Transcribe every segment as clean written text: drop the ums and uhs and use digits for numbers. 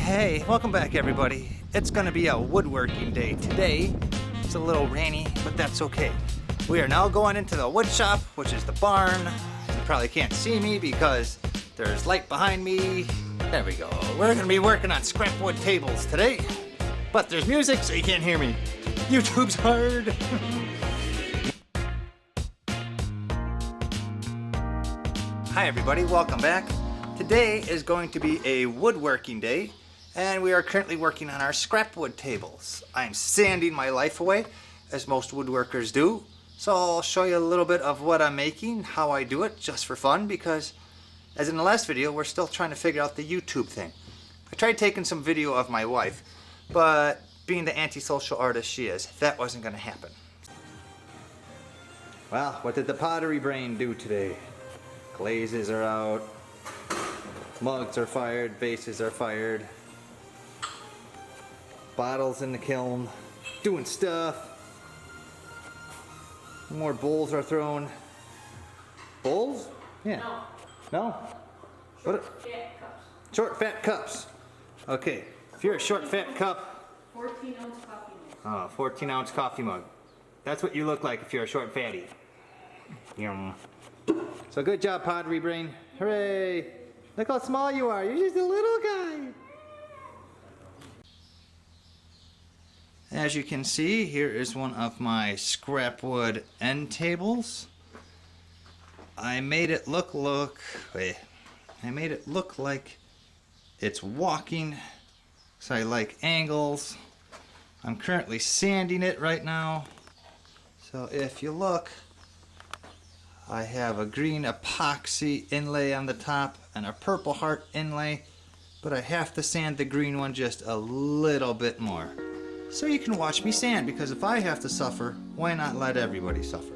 Hey, welcome back everybody. It's gonna be a woodworking day today. It's a little rainy, but that's okay. We are now going into the wood shop, which is the barn. You probably can't see me because there's light behind me. There we go. We're gonna be working on scrap wood tables today, but there's music so you can't hear me. YouTube's hard. Hi everybody, welcome back. Today is going to be a woodworking day, and we are currently working on our scrap wood tables. I'm sanding my life away, as most woodworkers do. So I'll show you a little bit of what I'm making, how I do it, just for fun, because as in the last video, we're still trying to figure out the YouTube thing. I tried taking some video of my wife, but being the antisocial artist she is, that wasn't going to happen. Well, what did the pottery brain do today? Glazes are out, mugs are fired, vases are fired, bottles in the kiln, doing stuff. More bowls are thrown. Bowls? Yeah. No? Short, fat cups. Short, fat cups. Okay. If you're a short, fat cup. 14-ounce coffee mug. 14-ounce coffee mug. That's what you look like if you're a short fatty. Yum. So good job, pottery brain. Hooray! Look how small you are. You're just a little guy. As you can see, here is one of my scrap wood end tables. I made it look like it's walking, so I like angles. I'm currently sanding it right now. So if you look, I have a green epoxy inlay on the top and a purple heart inlay, but I have to sand the green one just a little bit more. So you can watch me sand, because if I have to suffer, why not let everybody suffer?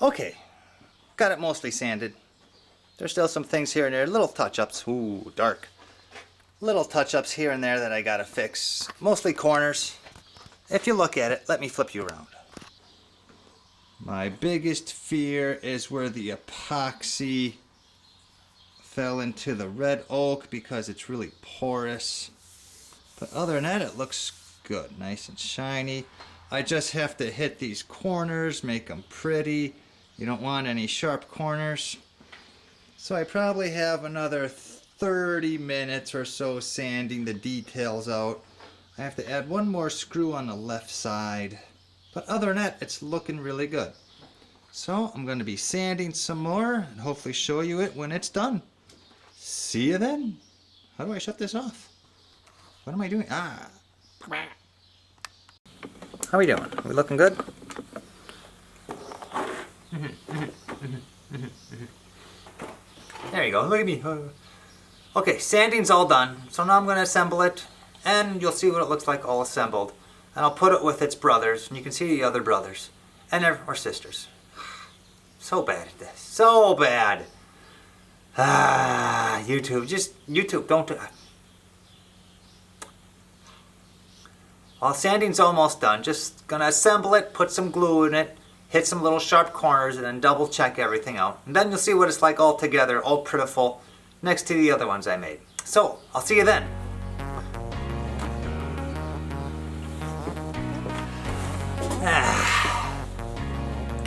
Okay, got it mostly sanded. There's still some things here and there, little touch-ups. Ooh, dark. Little touch-ups here and there that I gotta fix. Mostly corners. If you look at it, let me flip you around. My biggest fear is where the epoxy fell into the red oak because it's really porous. But other than that, it looks good, nice and shiny. I just have to hit these corners, make them pretty. You don't want any sharp corners. So I probably have another 30 minutes or so sanding the details out. I have to add one more screw on the left side. But other than that, it's looking really good. So I'm going to be sanding some more and hopefully show you it when it's done. See you then. How do I shut this off? What am I doing? Ah. How we doing? We looking good? There you go, look at me. Okay, sanding's all done, so now I'm going to assemble it, and you'll see what it looks like all assembled. And I'll put it with its brothers, and you can see the other brothers, and or sisters. So bad at this, so bad. Ah, YouTube, don't do it. Well, sanding's almost done. Just gonna assemble it, put some glue in it, hit some little sharp corners, and then double check everything out. And then you'll see what it's like all together, all pitiful, next to the other ones I made. So, I'll see you then.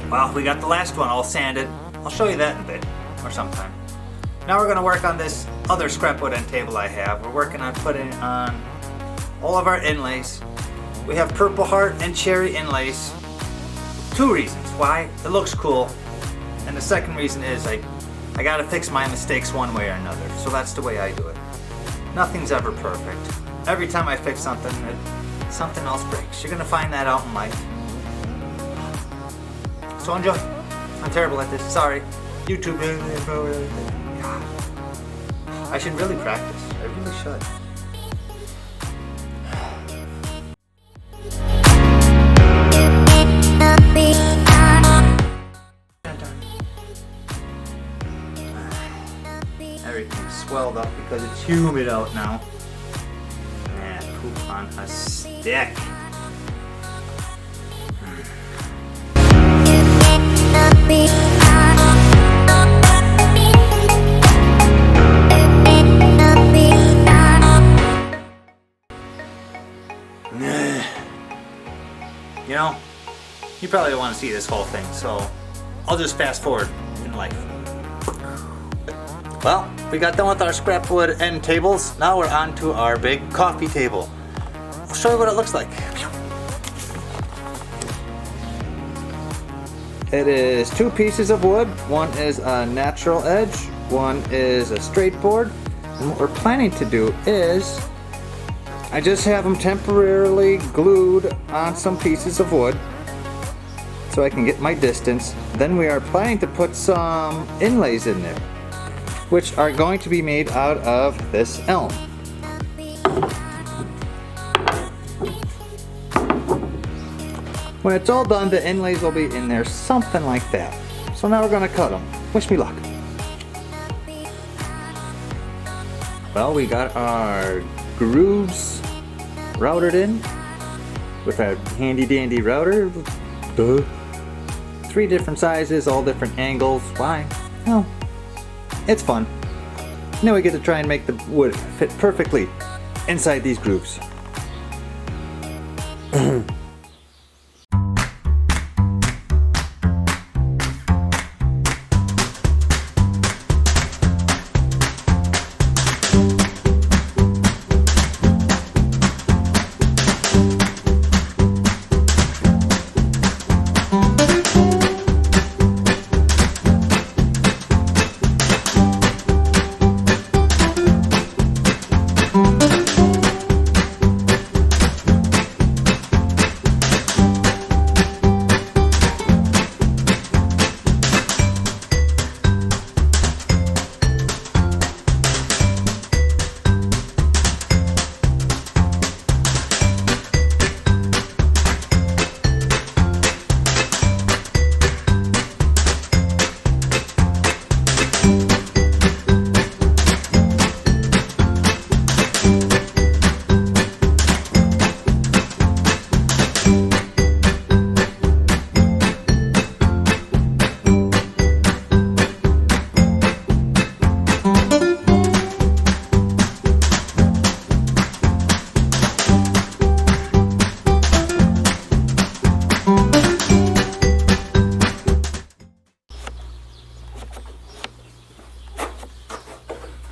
Well, we got the last one all sanded. I'll show you that in a bit, or sometime. Now we're gonna work on this other scrap wood end table I have. We're working on putting on all of our inlays. We have purple heart and cherry inlays. Two reasons why. It looks cool, and the second reason is I I gotta fix my mistakes one way or another, so that's the way I do it. Nothing's ever perfect. Every time I fix something, something else breaks. You're gonna find that out in life. So enjoy. I'm terrible at this, sorry. YouTube. God. I should really practice. I really should. Everything's swelled up because it's humid out now. And poop on a stick. You know, you probably don't want to see this whole thing, so I'll just fast forward in life. Well, we got done with our scrap wood end tables. Now we're on to our big coffee table. I'll show you what it looks like. It is 2 pieces of wood. One is a natural edge, one is a straight board. And what we're planning to do is, I just have them temporarily glued on some pieces of wood so I can get my distance. Then we are planning to put some inlays in there, which are going to be made out of this elm. When it's all done, the inlays will be in there, something like that. So now we're gonna cut them. Wish me luck. Well, we got our grooves routed in with our handy dandy router. Duh. 3 different sizes, all different angles. Why? Well, it's fun. Now we get to try and make the wood fit perfectly inside these grooves.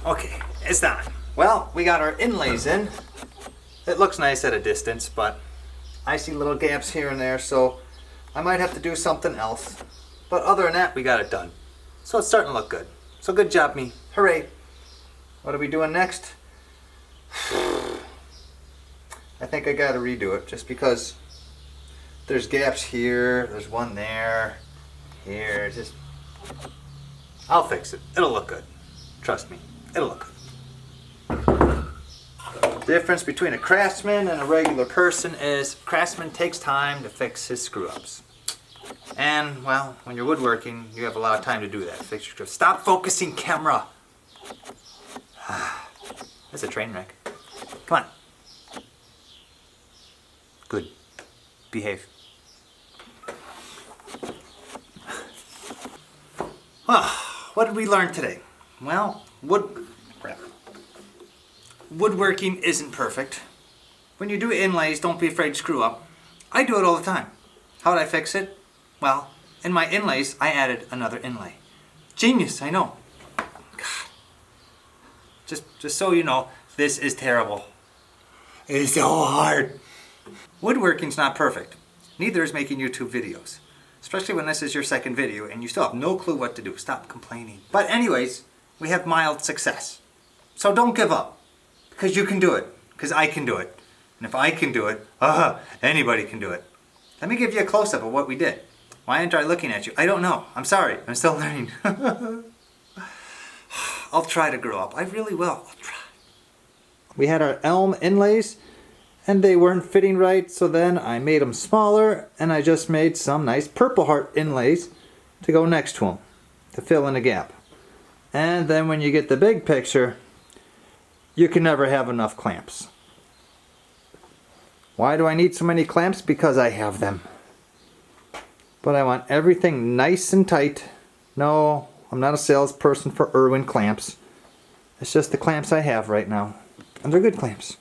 Okay, it's done. Well, we got our inlays in. It looks nice at a distance, but I see little gaps here and there, so I might have to do something else. But other than that, we got it done. So it's starting to look good. So good job, me. Hooray. What are we doing next? I think I gotta redo it just because there's gaps here, there's one there, here, just... I'll fix it. It'll look good. Trust me. It'll look good. Difference between a craftsman and a regular person is craftsman takes time to fix his screw-ups. And, well, when you're woodworking, you have a lot of time to do that. Fix your screw. Stop focusing, camera! That's a train wreck. Come on. Good. Behave. What did we learn today? Well, woodworking isn't perfect. When you do inlays, don't be afraid to screw up. I do it all the time. How did I fix it? Well, in my inlays, I added another inlay. Genius, I know. God. Just so you know, this is terrible. It's so hard. Woodworking's not perfect. Neither is making YouTube videos. Especially when this is your second video and you still have no clue what to do. Stop complaining. But anyways, we have mild success. So don't give up. Because you can do it. Because I can do it. And if I can do it, anybody can do it. Let me give you a close-up of what we did. Why aren't I looking at you? I don't know. I'm sorry. I'm still learning. I'll try to grow up. I really will. I'll try. We had our elm inlays and they weren't fitting right, so then I made them smaller and I just made some nice Purple Heart inlays to go next to them to fill in the gap. And then when you get the big picture, you can never have enough clamps. Why do I need so many clamps? Because I have them. But I want everything nice and tight. No, I'm not a salesperson for Irwin clamps. It's just the clamps I have right now. And they're good clamps.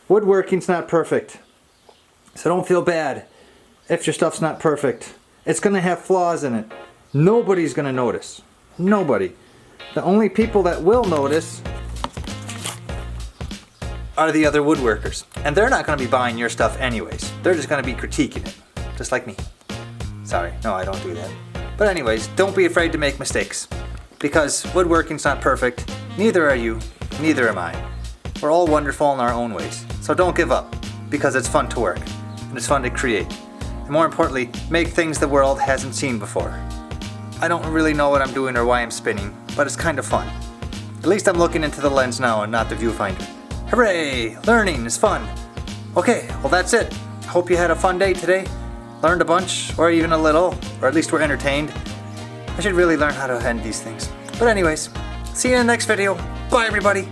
Woodworking's not perfect. So don't feel bad if your stuff's not perfect. It's going to have flaws in it. Nobody's going to notice. Nobody. The only people that will notice are the other woodworkers. And they're not going to be buying your stuff anyways. They're just going to be critiquing it. Just like me. Sorry, no, I don't do that. But anyways, don't be afraid to make mistakes. Because woodworking's not perfect. Neither are you. Neither am I. We're all wonderful in our own ways. So don't give up. Because it's fun to work. And it's fun to create. And more importantly, make things the world hasn't seen before. I don't really know what I'm doing or why I'm spinning, but it's kind of fun. At least I'm looking into the lens now and not the viewfinder. Hooray! Learning is fun. Okay, well that's it. Hope you had a fun day today. Learned a bunch, or even a little, or at least were entertained. I should really learn how to end these things. But anyways, see you in the next video. Bye everybody!